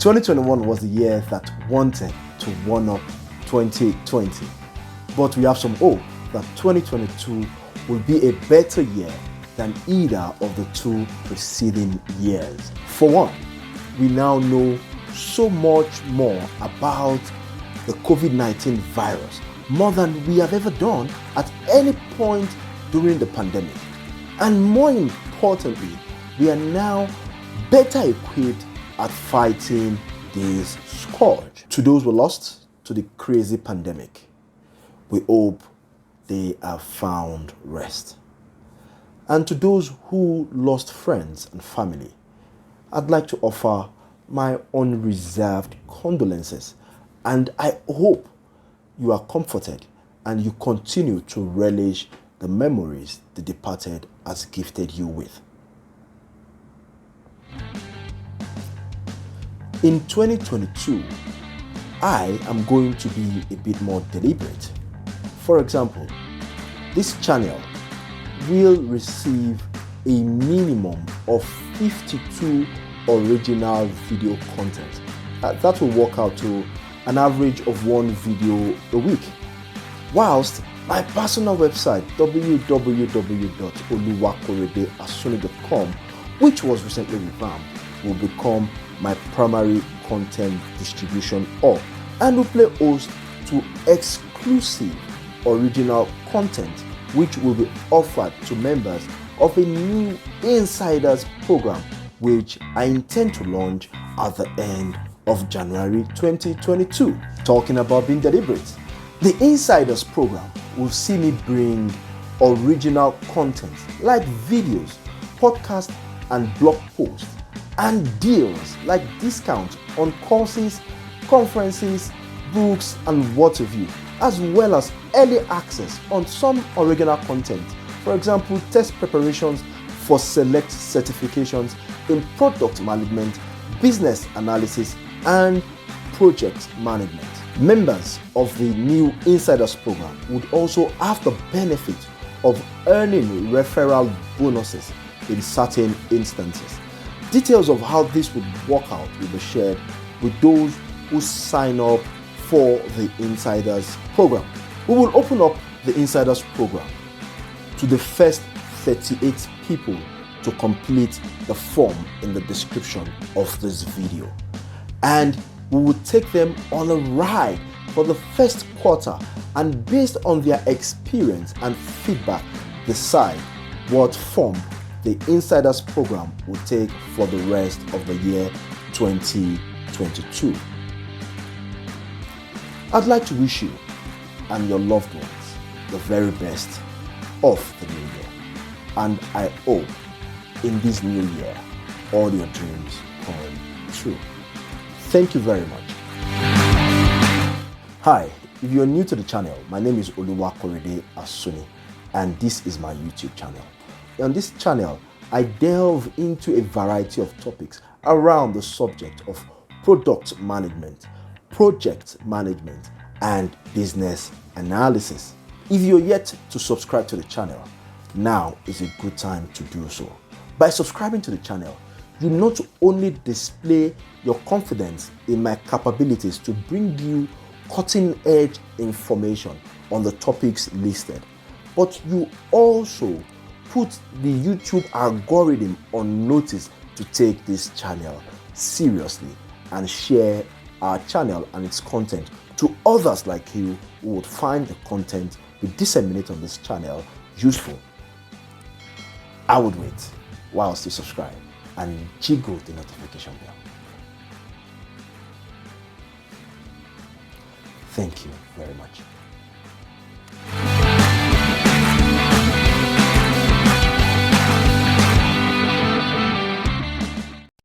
2021 was the year that wanted to one-up 2020, but we have some hope that 2022 will be a better year than either of the two preceding years. For one, we now know so much more about the COVID-19 virus, more than we have ever done at any point during the pandemic. And more importantly, we are now better equipped at fighting this scourge. To those who lost to the crazy pandemic, we hope they have found rest. And to those who lost friends and family, I'd like to offer my unreserved condolences, and I hope you are comforted and you continue to relish the memories the departed has gifted you with. In 2022, I am going to be a bit more deliberate. For example, this channel will receive a minimum of 52 original video content. That will work out to an average of one video a week. Whilst my personal website www.oluwakoredeasuni.com, which was recently revamped, will become my primary content distribution hub and will play host to exclusive original content which will be offered to members of a new Insiders program which I intend to launch at the end of January 2022. Talking about being deliberate, the Insiders program will see me bring original content like videos, podcasts and blog posts, and deals like discounts on courses, conferences, books and what have you, as well as early access on some original content. For example, test preparations for select certifications in product management, business analysis, and project management. Members of the new Insiders program would also have the benefit of earning referral bonuses in certain instances. Details of how this would work out will be shared with those who sign up for the Insiders program. We will open up the Insiders program to the first 38 people to complete the form in the description of this video. And we will take them on a ride for the first quarter, and based on their experience and feedback, decide what form the Insiders program will take for the rest of the year 2022. I'd like to wish you and your loved ones the very best of the new year. And I hope in this new year, all your dreams come true. Thank you very much. Hi, if you're new to the channel, my name is Oluwakorede-Asuni, and this is my YouTube channel. On this channel, I delve into a variety of topics around the subject of product management, project management, and business analysis. If you're yet to subscribe to the channel, now is a good time to do so. By subscribing to the channel, you not only display your confidence in my capabilities to bring you cutting-edge information on the topics listed, but you also put the YouTube algorithm on notice to take this channel seriously and share our channel and its content to others like you who would find the content we disseminate on this channel useful. I would wait whilst you subscribe and jiggle the notification bell. Thank you very much.